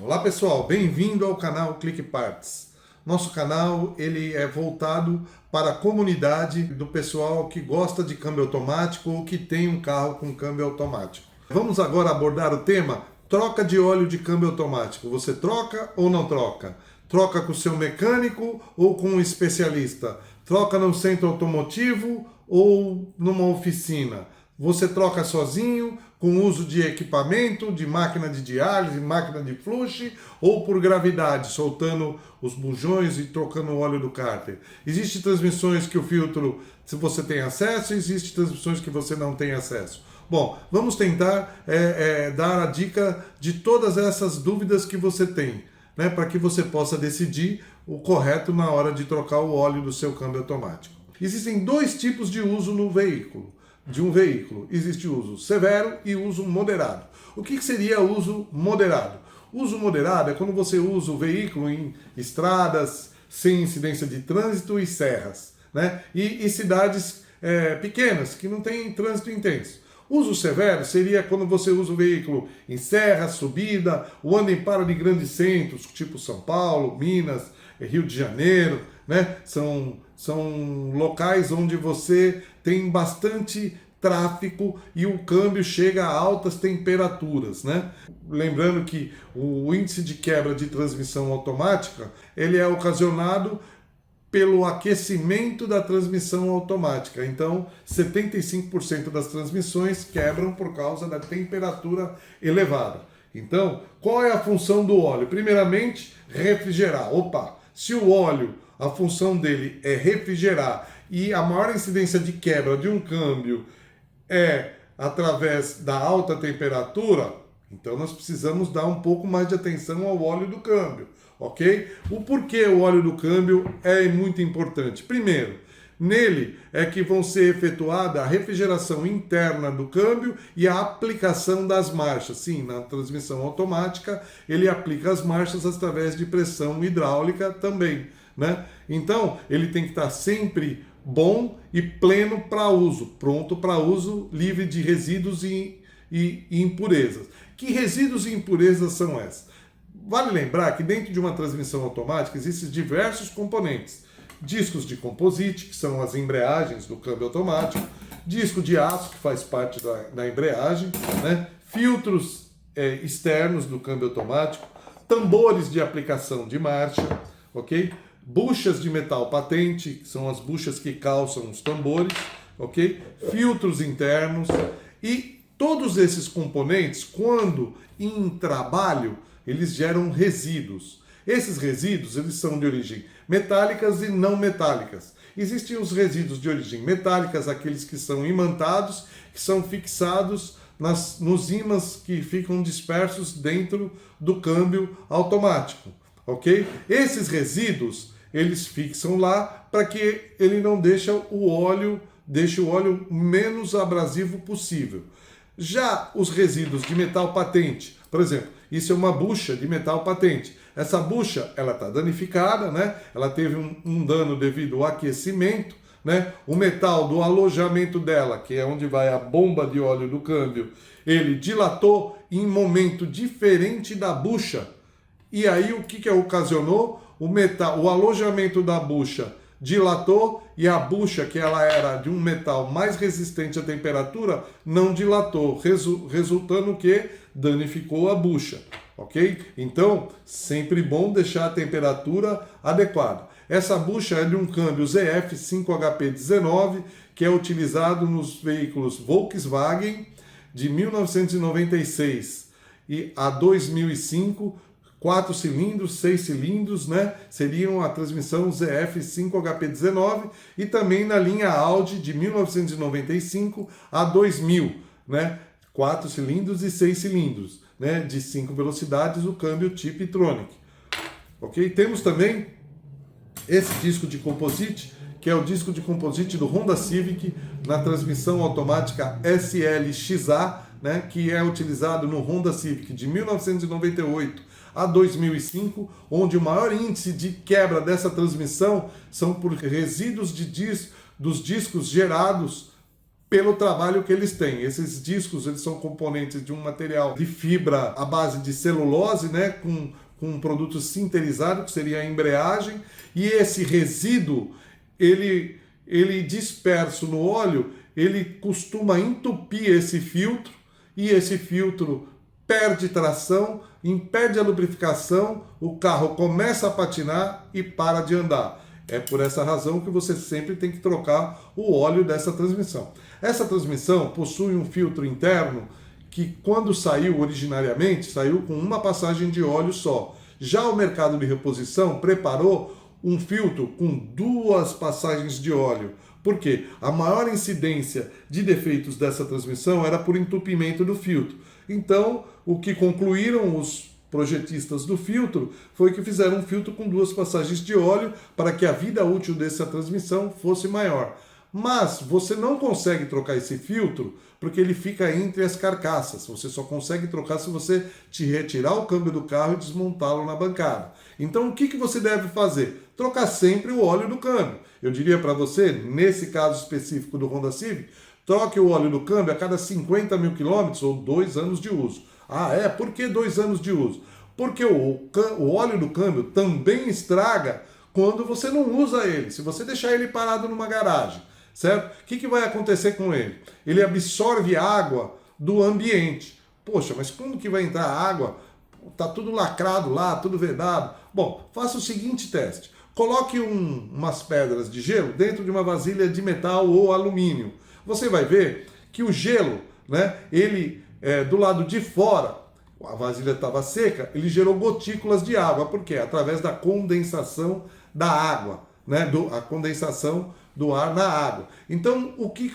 Olá pessoal, bem-vindo ao canal Clique Parts. Nosso canal ele é voltado para a comunidade do pessoal que gosta de câmbio automático ou que tem um carro com câmbio automático. Vamos agora abordar o tema troca de óleo de câmbio automático. Você troca ou não troca? Troca com o seu mecânico ou com um especialista? Troca no centro automotivo ou numa oficina? Você troca sozinho, com uso de equipamento, de máquina de diálise, máquina de flush, ou por gravidade, soltando os bujões e trocando o óleo do cárter. Existem transmissões que o filtro, se você tem acesso, existem transmissões que você não tem acesso. Bom, vamos tentar dar a dica de todas essas dúvidas que você tem, né, para que você possa decidir o correto na hora de trocar o óleo do seu câmbio automático. Existem dois tipos de uso no veículo. De um veículo. Existe uso severo e uso moderado. O que seria uso moderado? Uso moderado é quando você usa o veículo em estradas, sem incidência de trânsito e serras, né? E cidades pequenas, que não tem trânsito intenso. Uso severo seria quando você usa o veículo em serra, subida, ou anda em para de grandes centros, tipo São Paulo, Minas, Rio de Janeiro, né? São locais onde você tem bastante tráfego e o câmbio chega a altas temperaturas, né? Lembrando que o índice de quebra de transmissão automática, ele é ocasionado pelo aquecimento da transmissão automática. Então, 75% das transmissões quebram por causa da temperatura elevada. Então, qual é a função do óleo? Primeiramente, refrigerar. Se o óleo, a função dele é refrigerar e a maior incidência de quebra de um câmbio é através da alta temperatura, então nós precisamos dar um pouco mais de atenção ao óleo do câmbio, ok? O porquê o óleo do câmbio é muito importante? Primeiro, nele é que vão ser efetuada a refrigeração interna do câmbio e a aplicação das marchas. Sim, na transmissão automática ele aplica as marchas através de pressão hidráulica também, né? Então ele tem que estar sempre bom e pleno para uso, pronto para uso, livre de resíduos e impurezas. Que resíduos e impurezas são essas? Vale lembrar que dentro de uma transmissão automática existem diversos componentes. Discos de composite, que são as embreagens do câmbio automático, disco de aço, que faz parte da embreagem, né? Filtros externos do câmbio automático, tambores de aplicação de marcha, ok? Buchas de metal patente, que são as buchas que calçam os tambores, ok? Filtros internos e todos esses componentes, quando em trabalho, eles geram resíduos. Esses resíduos, eles são de origem metálicas e não metálicas. Existem os resíduos de origem metálicas, aqueles que são imantados, que são fixados nos ímãs que ficam dispersos dentro do câmbio automático, ok? Esses resíduos, eles fixam lá para que ele não deixe o óleo menos abrasivo possível. Já os resíduos de metal patente, por exemplo, isso é uma bucha de metal patente. Essa bucha, ela está danificada, né? Ela teve um dano devido ao aquecimento, né? O metal do alojamento dela, que é onde vai a bomba de óleo do câmbio, ele dilatou em momento diferente da bucha. E aí o que ocasionou? O alojamento da bucha dilatou e a bucha, que ela era de um metal mais resistente à temperatura, não dilatou, resultando que danificou a bucha, ok? Então, sempre bom deixar a temperatura adequada. Essa bucha é de um câmbio ZF5HP19, que é utilizado nos veículos Volkswagen de 1996 e a 2005, 4 cilindros, 6 cilindros, né? Seriam a transmissão ZF5HP19 e também na linha Audi de 1995 a 2000, né? 4 cilindros e 6 cilindros, né? De 5 velocidades, o câmbio Tiptronic. Ok? Temos também esse disco de composite, que é o disco de composite do Honda Civic na transmissão automática SLXA, né? Que é utilizado no Honda Civic de 1998 a 2005, onde o maior índice de quebra dessa transmissão são por resíduos dos discos gerados pelo trabalho que eles têm. Esses discos, eles são componentes de um material de fibra à base de celulose, né, com um produto sinterizado, que seria a embreagem, e esse resíduo, ele disperso no óleo, ele costuma entupir esse filtro, e esse filtro perde tração, impede a lubrificação, o carro começa a patinar e para de andar. É por essa razão que você sempre tem que trocar o óleo dessa transmissão. Essa transmissão possui um filtro interno que, quando saiu originariamente, saiu com uma passagem de óleo só. Já o mercado de reposição preparou um filtro com 2 passagens de óleo. Por quê? A maior incidência de defeitos dessa transmissão era por entupimento do filtro. Então, o que concluíram os projetistas do filtro foi que fizeram um filtro com 2 passagens de óleo para que a vida útil dessa transmissão fosse maior. Mas você não consegue trocar esse filtro porque ele fica entre as carcaças. Você só consegue trocar se você te retirar o câmbio do carro e desmontá-lo na bancada. Então o que você deve fazer? Trocar sempre o óleo do câmbio. Eu diria para você, nesse caso específico do Honda Civic, troque o óleo do câmbio a cada 50 mil quilômetros ou 2 anos de uso. Ah, é? Por que 2 anos de uso? Porque o óleo do câmbio também estraga quando você não usa ele. Se você deixar ele parado numa garagem, certo? O que vai acontecer com ele? Ele absorve água do ambiente. Poxa, mas como que vai entrar água? Tá tudo lacrado lá, tudo vedado. Bom, faça o seguinte teste. Coloque umas pedras de gelo dentro de uma vasilha de metal ou alumínio. Você vai ver que o gelo, né, ele do lado de fora, a vasilha estava seca, ele gerou gotículas de água. Por quê? Através da condensação da água, né, a condensação do ar na água. Então, o que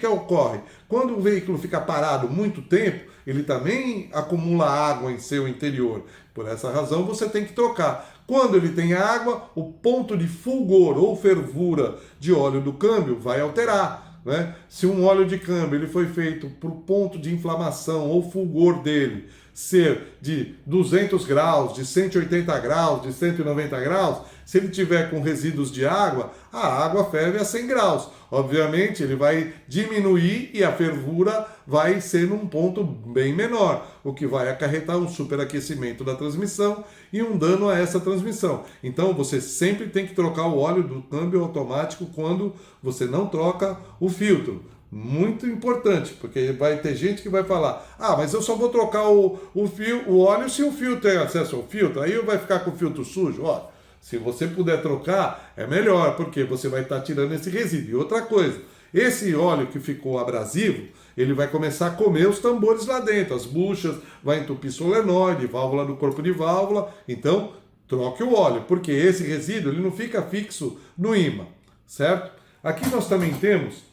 ocorre? Quando o veículo fica parado muito tempo, ele também acumula água em seu interior. Por essa razão, você tem que trocar. Quando ele tem água, o ponto de fulgor ou fervura de óleo do câmbio vai alterar. Né? Se um óleo de câmbio ele foi feito para o ponto de inflamação ou fulgor dele ser de 200 graus, de 180 graus, de 190 graus, se ele tiver com resíduos de água, a água ferve a 100 graus. Obviamente, ele vai diminuir e a fervura vai ser num ponto bem menor, o que vai acarretar um superaquecimento da transmissão e um dano a essa transmissão. Então, você sempre tem que trocar o óleo do câmbio automático quando você não troca o filtro. Muito importante, porque vai ter gente que vai falar: ah, mas eu só vou trocar o óleo se o filtro tem acesso ao filtro, aí vai ficar com o filtro sujo. Ó, se você puder trocar, é melhor, porque você vai estar tirando esse resíduo. E outra coisa, esse óleo que ficou abrasivo, ele vai começar a comer os tambores lá dentro, as buchas, vai entupir solenoide, válvula do corpo de válvula. Então, troque o óleo, porque esse resíduo ele não fica fixo no ímã, certo? Aqui nós também temos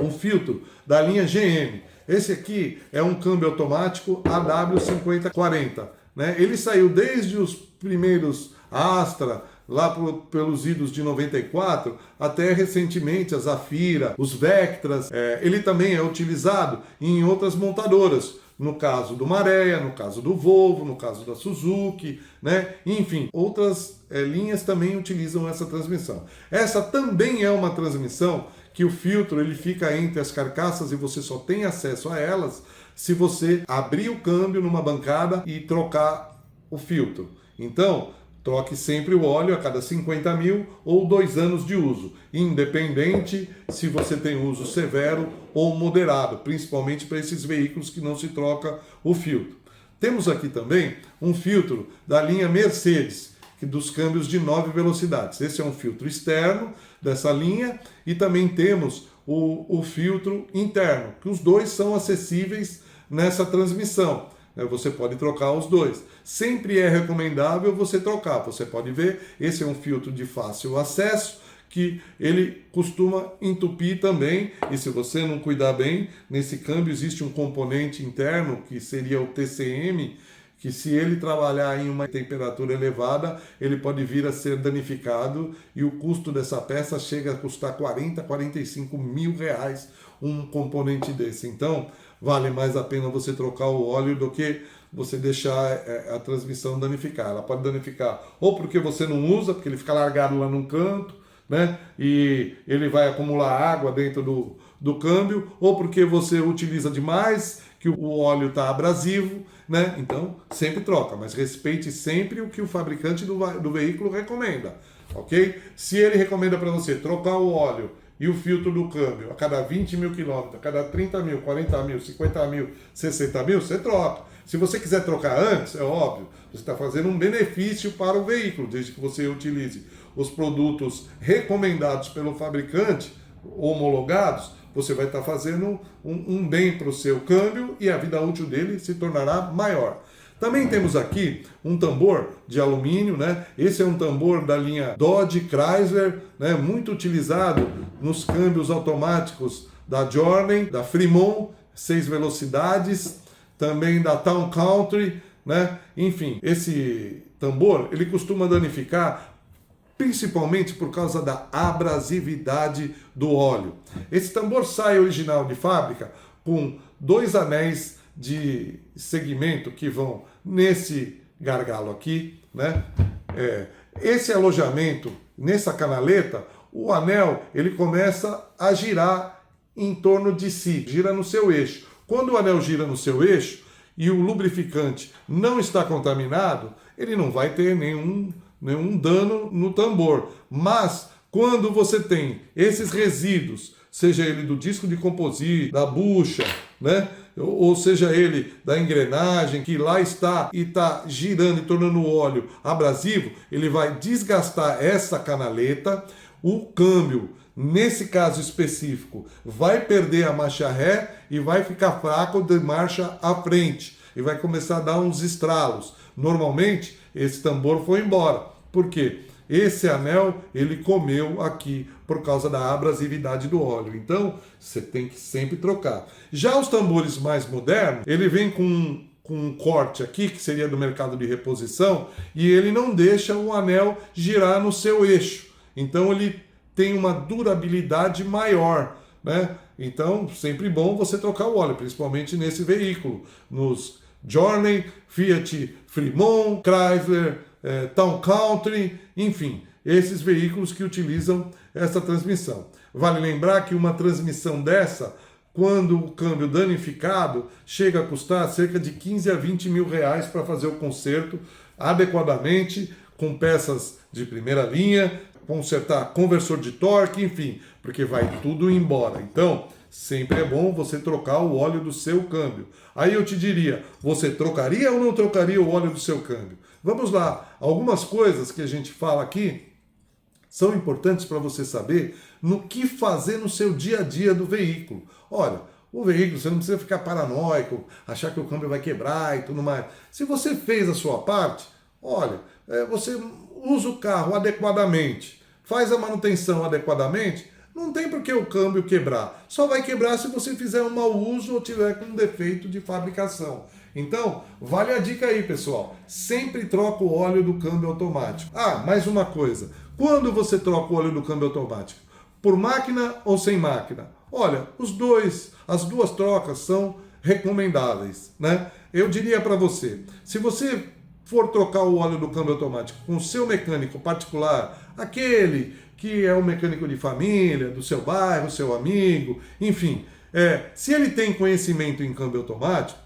um filtro da linha GM. Esse aqui é um câmbio automático AW5040. Né? Ele saiu desde os primeiros Astra, lá pelos idos de 94, até recentemente a Zafira, os Vectras. Ele também é utilizado em outras montadoras, no caso do Maré, no caso do Volvo, no caso da Suzuki, né? Enfim, outras linhas também utilizam essa transmissão. Essa também é uma transmissão que o filtro ele fica entre as carcaças e você só tem acesso a elas se você abrir o câmbio numa bancada e trocar o filtro. Então, troque sempre o óleo a cada 50 mil ou 2 anos de uso, independente se você tem uso severo ou moderado, principalmente para esses veículos que não se troca o filtro. Temos aqui também um filtro da linha Mercedes, dos câmbios de 9 velocidades. Esse é um filtro externo dessa linha e também temos o filtro interno, que os dois são acessíveis nessa transmissão. Você pode trocar os dois. Sempre é recomendável você trocar. Você pode ver, esse é um filtro de fácil acesso, que ele costuma entupir também, e se você não cuidar bem, nesse câmbio existe um componente interno, que seria o TCM, que se ele trabalhar em uma temperatura elevada, ele pode vir a ser danificado, e o custo dessa peça chega a custar 40, 45 mil reais um componente desse. Então, vale mais a pena você trocar o óleo do que você deixar a transmissão danificar. Ela pode danificar ou porque você não usa, porque ele fica largado lá num canto, né? E ele vai acumular água dentro do câmbio, ou porque você utiliza demais, que o óleo está abrasivo, né? Então, sempre troca, mas respeite sempre o que o fabricante do veículo recomenda, ok? Se ele recomenda para você trocar o óleo e o filtro do câmbio a cada 20 mil quilômetros, a cada 30 mil, 40 mil, 50 mil, 60 mil, você troca. Se você quiser trocar antes, é óbvio, você está fazendo um benefício para o veículo, desde que você utilize os produtos recomendados pelo fabricante, homologados, você vai estar fazendo um bem para o seu câmbio e a vida útil dele se tornará maior. Também temos aqui um tambor de alumínio, né? Esse é um tambor da linha Dodge Chrysler, né? Muito utilizado nos câmbios automáticos da Journey, da Fremont, 6 velocidades, também da Town Country, né? Enfim, esse tambor, ele costuma danificar principalmente por causa da abrasividade do óleo. Esse tambor sai original de fábrica com 2 anéis de segmento que vão nesse gargalo aqui, né? Esse alojamento, nessa canaleta, o anel ele começa a girar em torno de si, gira no seu eixo. Quando o anel gira no seu eixo e o lubrificante não está contaminado, ele não vai ter nenhum dano no tambor. Mas quando você tem esses resíduos, seja ele do disco de composite, da bucha, né? Ou seja ele da engrenagem que lá está e está girando e tornando o óleo abrasivo, ele vai desgastar essa canaleta, o câmbio, nesse caso específico, vai perder a marcha ré e vai ficar fraco de marcha à frente e vai começar a dar uns estralos. Normalmente, esse tambor foi embora. Por quê? Esse anel, ele comeu aqui por causa da abrasividade do óleo. Então, você tem que sempre trocar. Já os tambores mais modernos, ele vem com um corte aqui, que seria do mercado de reposição, e ele não deixa o anel girar no seu eixo. Então, ele tem uma durabilidade maior, né? Então, sempre bom você trocar o óleo, principalmente nesse veículo. Nos Journey, Fiat Fremont, Chrysler, Town Country, enfim, esses veículos que utilizam essa transmissão. Vale lembrar que uma transmissão dessa, quando o câmbio danificado, chega a custar cerca de 15 a 20 mil reais para fazer o conserto adequadamente, com peças de primeira linha, consertar conversor de torque, enfim, porque vai tudo embora. Então, sempre é bom você trocar o óleo do seu câmbio. Aí eu te diria, você trocaria ou não trocaria o óleo do seu câmbio? Vamos lá, algumas coisas que a gente fala aqui são importantes para você saber no que fazer no seu dia a dia do veículo. Olha, o veículo, você não precisa ficar paranoico, achar que o câmbio vai quebrar e tudo mais. Se você fez a sua parte, olha, você usa o carro adequadamente, faz a manutenção adequadamente, não tem por que o câmbio quebrar. Só vai quebrar se você fizer um mau uso ou tiver com um defeito de fabricação. Então, vale a dica aí, pessoal. Sempre troca o óleo do câmbio automático. Ah, mais uma coisa. Quando você troca o óleo do câmbio automático? Por máquina ou sem máquina? Olha, as duas trocas são recomendáveis, né? Eu diria para você, se você for trocar o óleo do câmbio automático com o seu mecânico particular, aquele que é um mecânico de família, do seu bairro, seu amigo, enfim, se ele tem conhecimento em câmbio automático,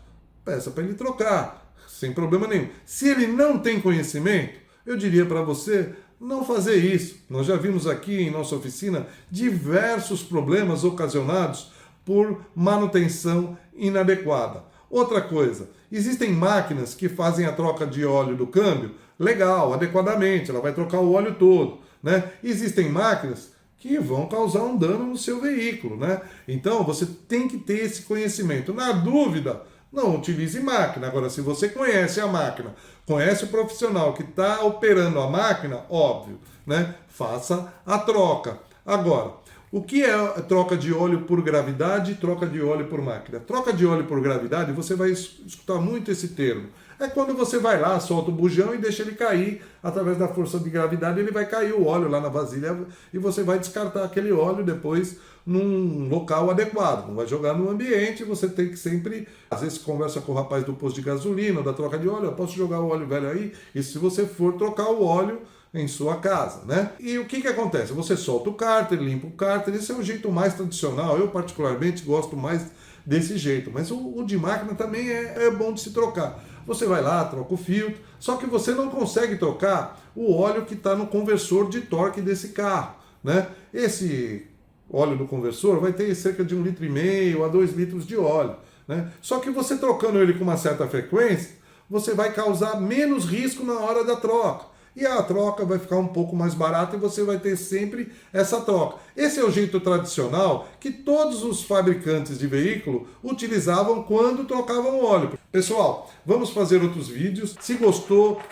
peça para ele trocar, sem problema nenhum. Se ele não tem conhecimento, eu diria para você não fazer isso. Nós já vimos aqui em nossa oficina diversos problemas ocasionados por manutenção inadequada. Outra coisa, existem máquinas que fazem a troca de óleo do câmbio legal, adequadamente, ela vai trocar o óleo todo, né? Existem máquinas que vão causar um dano no seu veículo, né? Então você tem que ter esse conhecimento. Na dúvida, não utilize máquina. Agora, se você conhece a máquina, conhece o profissional que está operando a máquina, óbvio, né? Faça a troca. Agora, o que é troca de óleo por gravidade e troca de óleo por máquina? Troca de óleo por gravidade, você vai escutar muito esse termo. É quando você vai lá, solta o bujão e deixa ele cair, através da força de gravidade, ele vai cair o óleo lá na vasilha e você vai descartar aquele óleo depois num local adequado. Não vai jogar no ambiente, você tem que sempre, às vezes conversa com o rapaz do posto de gasolina ou da troca de óleo, eu posso jogar o óleo velho aí? E se você for trocar o óleo, em sua casa, né? E o que acontece? Você solta o cárter, limpa o cárter, esse é o jeito mais tradicional, eu particularmente gosto mais desse jeito, mas o de máquina também é bom de se trocar. Você vai lá, troca o filtro, só que você não consegue trocar o óleo que está no conversor de torque desse carro, né? Esse óleo do conversor vai ter cerca de 1,5 litro a 2 litros de óleo, né? Só que você trocando ele com uma certa frequência, você vai causar menos risco na hora da troca. E a troca vai ficar um pouco mais barata e você vai ter sempre essa troca. Esse é o jeito tradicional que todos os fabricantes de veículo utilizavam quando trocavam óleo. Pessoal, vamos fazer outros vídeos. Se gostou,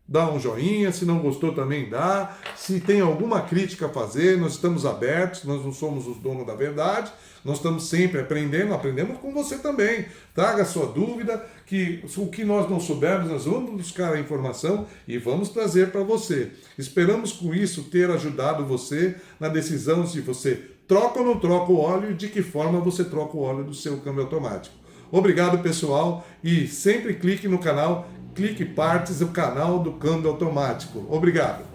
dá um joinha, se não gostou também dá. Se tem alguma crítica a fazer, nós estamos abertos, nós não somos os donos da verdade, nós estamos sempre aprendemos com você também. Traga a sua dúvida, que o que nós não soubermos, nós vamos buscar a informação e vamos trazer para você. Esperamos com isso ter ajudado você na decisão se você troca ou não troca o óleo e de que forma você troca o óleo do seu câmbio automático. Obrigado, pessoal, e sempre clique no canal Clique Parts, o canal do câmbio automático. Obrigado.